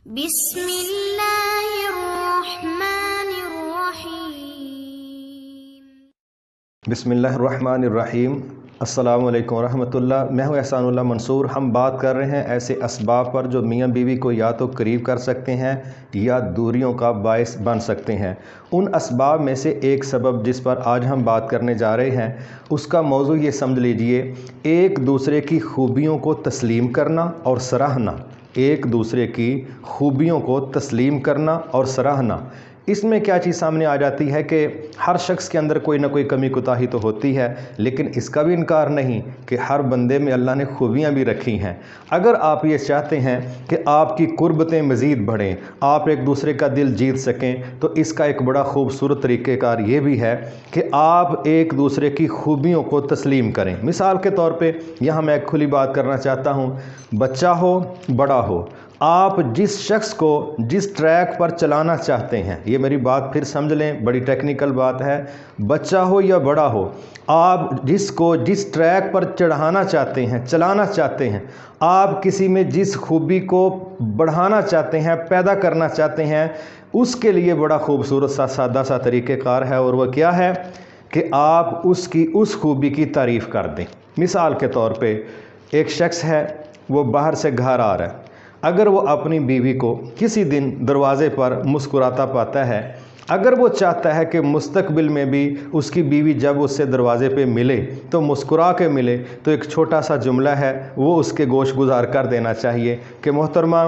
بسم اللہ الرحمن الرحیم۔ بسم اللہ الرحمن الرحیم۔ السلام علیکم ورحمۃ اللہ۔ میں ہوں احسان اللہ منصور۔ ہم بات کر رہے ہیں ایسے اسباب پر جو میاں بیوی کو یا تو قریب کر سکتے ہیں یا دوریوں کا باعث بن سکتے ہیں۔ ان اسباب میں سے ایک سبب جس پر آج ہم بات کرنے جا رہے ہیں اس کا موضوع یہ سمجھ لیجئے، ایک دوسرے کی خوبیوں کو تسلیم کرنا اور سراہنا۔ ایک دوسرے کی خوبیوں کو تسلیم کرنا اور سراہنا۔ اس میں کیا چیز سامنے آ جاتی ہے کہ ہر شخص کے اندر کوئی نہ کوئی کمی کوتاہی تو ہوتی ہے، لیکن اس کا بھی انکار نہیں کہ ہر بندے میں اللہ نے خوبیاں بھی رکھی ہیں۔ اگر آپ یہ چاہتے ہیں کہ آپ کی قربتیں مزید بڑھیں، آپ ایک دوسرے کا دل جیت سکیں، تو اس کا ایک بڑا خوبصورت طریقہ کار یہ بھی ہے کہ آپ ایک دوسرے کی خوبیوں کو تسلیم کریں۔ مثال کے طور پہ یہاں میں ایک کھلی بات کرنا چاہتا ہوں، بچہ ہو بڑا ہو، آپ جس شخص کو جس ٹریک پر چلانا چاہتے ہیں، یہ میری بات پھر سمجھ لیں، بڑی ٹیکنیکل بات ہے، بچہ ہو یا بڑا ہو، آپ جس کو جس ٹریک پر چڑھانا چاہتے ہیں، چلانا چاہتے ہیں، آپ کسی میں جس خوبی کو بڑھانا چاہتے ہیں، پیدا کرنا چاہتے ہیں، اس کے لیے بڑا خوبصورت سا سادہ سا طریقہ کار ہے، اور وہ کیا ہے کہ آپ اس کی اس خوبی کی تعریف کر دیں۔ مثال کے طور پہ ایک شخص ہے، وہ باہر سے گھر آ رہا ہے، اگر وہ اپنی بیوی کو کسی دن دروازے پر مسکراتا پاتا ہے، اگر وہ چاہتا ہے کہ مستقبل میں بھی اس کی بیوی جب اس سے دروازے پہ ملے تو مسکرا کے ملے، تو ایک چھوٹا سا جملہ ہے وہ اس کے گوش گزار کر دینا چاہیے کہ محترمہ،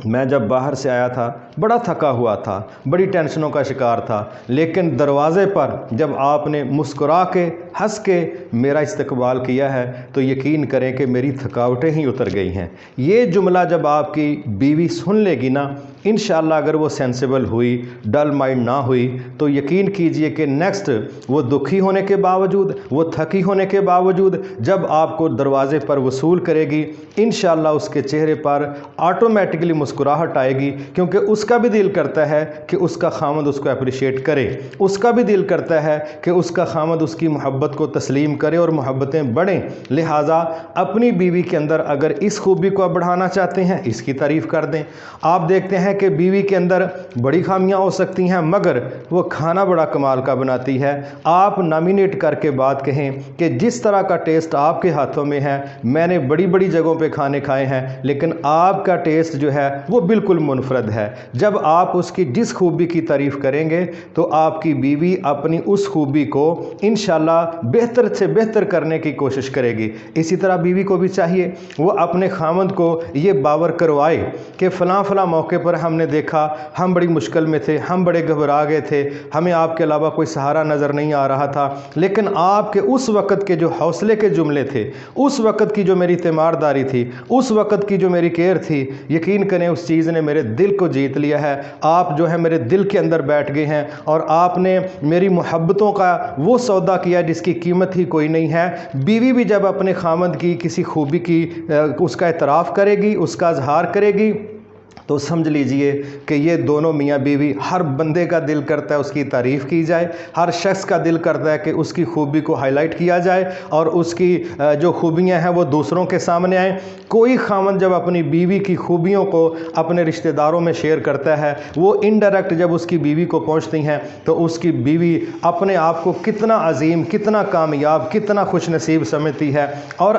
میں جب باہر سے آیا تھا بڑا تھکا ہوا تھا، بڑی ٹینشنوں کا شکار تھا، لیکن دروازے پر جب آپ نے مسکرا کے ہنس کے میرا استقبال کیا ہے تو یقین کریں کہ میری تھکاوٹیں ہی اتر گئی ہیں۔ یہ جملہ جب آپ کی بیوی سن لے گی نا، انشاءاللہ اگر وہ سینسیبل ہوئی، ڈل مائنڈ نہ ہوئی، تو یقین کیجئے کہ نیکسٹ وہ دکھی ہونے کے باوجود، وہ تھکی ہونے کے باوجود جب آپ کو دروازے پر وصول کرے گی، انشاءاللہ اس کے چہرے پر آٹومیٹکلی مسکراہٹ آئے گی، کیونکہ اس کا بھی دل کرتا ہے کہ اس کا خامد اس کو اپریشیٹ کرے، اس کا بھی دل کرتا ہے کہ اس کا خامد اس کی محبت کو تسلیم کرے اور محبتیں بڑھیں۔ لہٰذا اپنی بیوی کے اندر اگر اس خوبی کو آپ بڑھانا چاہتے ہیں، اس کی تعریف کر دیں۔ آپ دیکھتے ہیں کہ بیوی کے اندر بڑی خامیاں ہو سکتی ہیں، مگر وہ کھانا بڑا کمال کا بناتی ہے۔ آپ نامینیٹ کر کے بات کہیں کہ جس طرح کا ٹیسٹ آپ کے ہاتھوں میں ہے، میں نے بڑی بڑی جگہوں پہ کھانے کھائے ہیں، لیکن آپ کا ٹیسٹ جو ہے وہ بالکل منفرد ہے۔ جب آپ اس کی جس خوبی کی تعریف کریں گے تو آپ کی بیوی اپنی اس خوبی کو انشاءاللہ بہتر سے بہتر کرنے کی کوشش کرے گی۔ اسی طرح بیوی کو بھی چاہیے وہ اپنے خامند کو یہ باور کروائے کہ فلاں فلاں موقع پر ہم نے دیکھا، ہم بڑی مشکل میں تھے، ہم بڑے گھبرا گئے تھے، ہمیں آپ کے علاوہ کوئی سہارا نظر نہیں آ رہا تھا، لیکن آپ کے اس وقت کے جو حوصلے کے جملے تھے، اس وقت کی جو میری تیمارداری تھی، اس وقت کی جو میری کیئر تھی، یقین کریں اس چیز نے میرے دل کو جیت لیا ہے۔ آپ جو ہے میرے دل کے اندر بیٹھ گئے ہیں اور آپ نے میری محبتوں کا وہ سودا کیا جس کی قیمت ہی کوئی نہیں ہے۔ بیوی بھی جب اپنے خامند کی کسی خوبی کی اس کا اعتراف کرے گی، اس کا اظہار کرے گی، تو سمجھ لیجئے کہ یہ دونوں میاں بیوی، ہر بندے کا دل کرتا ہے اس کی تعریف کی جائے، ہر شخص کا دل کرتا ہے کہ اس کی خوبی کو ہائی لائٹ کیا جائے اور اس کی جو خوبیاں ہیں وہ دوسروں کے سامنے آئیں۔ کوئی خامند جب اپنی بیوی کی خوبیوں کو اپنے رشتہ داروں میں شیئر کرتا ہے، وہ انڈائریکٹ جب اس کی بیوی کو پہنچتی ہیں تو اس کی بیوی اپنے آپ کو کتنا عظیم، کتنا کامیاب، کتنا خوش نصیب سمجھتی ہے۔ اور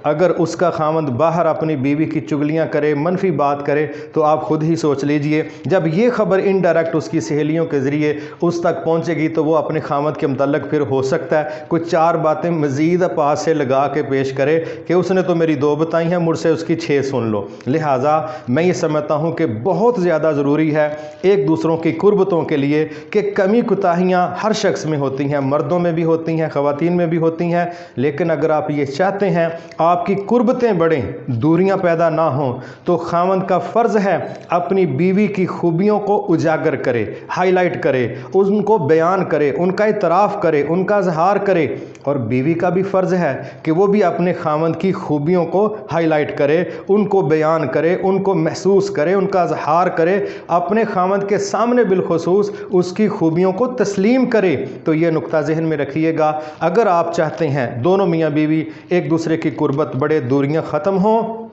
اگر اس کا خامند باہر اپنی بیوی کی چگلیاں کرے، منفی بات کرے، تو آپ خود ہی سوچ لیجئے جب یہ خبر انڈائریکٹ اس کی سہیلیوں کے ذریعے اس تک پہنچے گی تو وہ اپنے خامد کے متعلق پھر ہو سکتا ہے کوئی چار باتیں مزید پاس سے لگا کے پیش کرے کہ اس نے تو میری 2 بتائی ہیں، مجھ سے اس کی 6 سن لو۔ لہٰذا میں یہ سمجھتا ہوں کہ بہت زیادہ ضروری ہے ایک دوسروں کی قربتوں کے لیے کہ کمی کوتاہیاں ہر شخص میں ہوتی ہیں، مردوں میں بھی ہوتی ہیں، خواتین میں بھی ہوتی ہیں، لیکن اگر آپ یہ چاہتے ہیں آپ کی قربتیں بڑھیں، دوریاں پیدا نہ ہوں، تو خامند کا فرض ہے اپنی بیوی کی خوبیوں کو اجاگر کرے، ہائی لائٹ کرے، ان کو بیان کرے، ان کا اعتراف کرے، ان کا اظہار کرے۔ اور بیوی کا بھی فرض ہے کہ وہ بھی اپنے خامند کی خوبیوں کو ہائی لائٹ کرے، ان کو بیان کرے، ان کو محسوس کرے، ان کا اظہار کرے، اپنے خامند کے سامنے بالخصوص اس کی خوبیوں کو تسلیم کرے۔ تو یہ نقطہ ذہن میں رکھیے گا، اگر آپ چاہتے ہیں دونوں میاں بیوی ایک دوسرے کی قربت بڑھے، دوریاں ختم ہوں،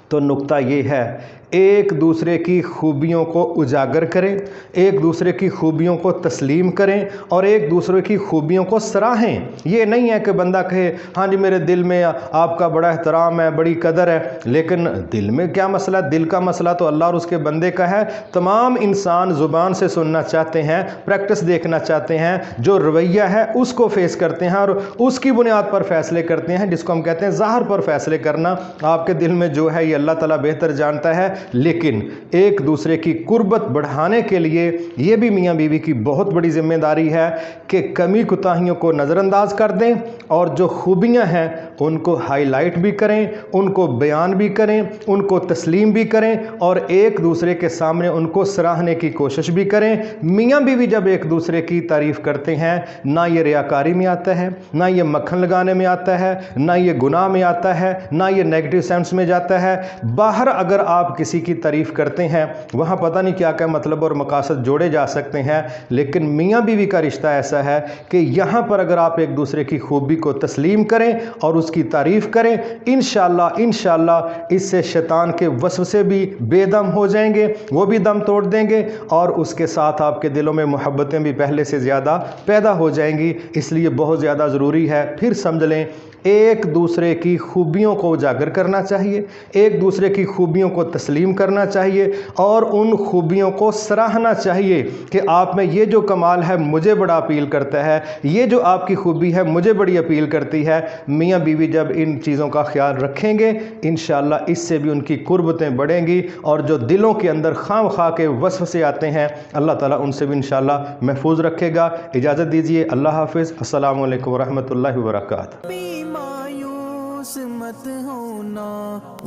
تو نقطہ یہ ہے ایک دوسرے کی خوبیوں کو اجاگر کریں، ایک دوسرے کی خوبیوں کو تسلیم کریں اور ایک دوسرے کی خوبیوں کو سراہیں۔ یہ نہیں ہے کہ بندہ کہے ہاں جی میرے دل میں آپ کا بڑا احترام ہے، بڑی قدر ہے، لیکن دل میں کیا مسئلہ؟ دل کا مسئلہ تو اللہ اور اس کے بندے کا ہے۔ تمام انسان زبان سے سننا چاہتے ہیں، پریکٹس دیکھنا چاہتے ہیں، جو رویہ ہے اس کو فیس کرتے ہیں اور اس کی بنیاد پر فیصلے کرتے ہیں، جس کو ہم کہتے ہیں ظاہر پر فیصلے کرنا۔ آپ کے دل میں جو ہے یہ اللہ تعالیٰ بہتر جانتا ہے، لیکن ایک دوسرے کی قربت بڑھانے کے لیے یہ بھی میاں بیوی کی بہت بڑی ذمہ داری ہے کہ کمی کوتاہیوں کو نظر انداز کر دیں اور جو خوبیاں ہیں ان کو ہائی لائٹ بھی کریں، ان کو بیان بھی کریں، ان کو تسلیم بھی کریں اور ایک دوسرے کے سامنے ان کو سراہنے کی کوشش بھی کریں۔ میاں بیوی جب ایک دوسرے کی تعریف کرتے ہیں، نہ یہ ریاکاری میں آتا ہے، نہ یہ مکھن لگانے میں آتا ہے، نہ یہ گناہ میں آتا ہے، نہ یہ نیگیٹو سینس میں جاتا ہے۔ باہر اگر آپ کسی کی تعریف کرتے ہیں وہاں پتہ نہیں کیا کیا مطلب اور مقاصد جوڑے جا سکتے ہیں، لیکن میاں بیوی کا رشتہ ایسا ہے کہ یہاں پر اگر آپ ایک دوسرے کی خوبی کو تسلیم کریں اور اس کی تعریف کریں، انشاءاللہ اس سے شیطان کے وسوسے بھی بے دم ہو جائیں گے، وہ بھی دم توڑ دیں گے اور اس کے ساتھ آپ کے دلوں میں محبتیں بھی پہلے سے زیادہ پیدا ہو جائیں گی۔ اس لیے بہت زیادہ ضروری ہے، پھر سمجھ لیں، ایک دوسرے کی خوبیوں کو اجاگر کرنا چاہیے، ایک دوسرے کی خوبیوں کو تسلیم کرنا چاہیے اور ان خوبیوں کو سراہنا چاہیے کہ آپ میں یہ جو کمال ہے مجھے بڑا اپیل کرتا ہے، یہ جو آپ کی خوبی ہے مجھے بڑی اپیل کرتی ہے۔ میاں بیوی جب ان چیزوں کا خیال رکھیں گے انشاءاللہ اس سے بھی ان کی قربتیں بڑھیں گی اور جو دلوں کے اندر خام خواہ کے وسوسے آتے ہیں اللہ تعالیٰ ان سے بھی انشاءاللہ محفوظ رکھے گا۔ اجازت دیجیے، اللہ حافظ، السلام علیکم ورحمۃ اللہ وبرکاتہ۔ مایوس مت ہونا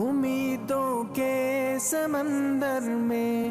امیدوں کے سمندر میں،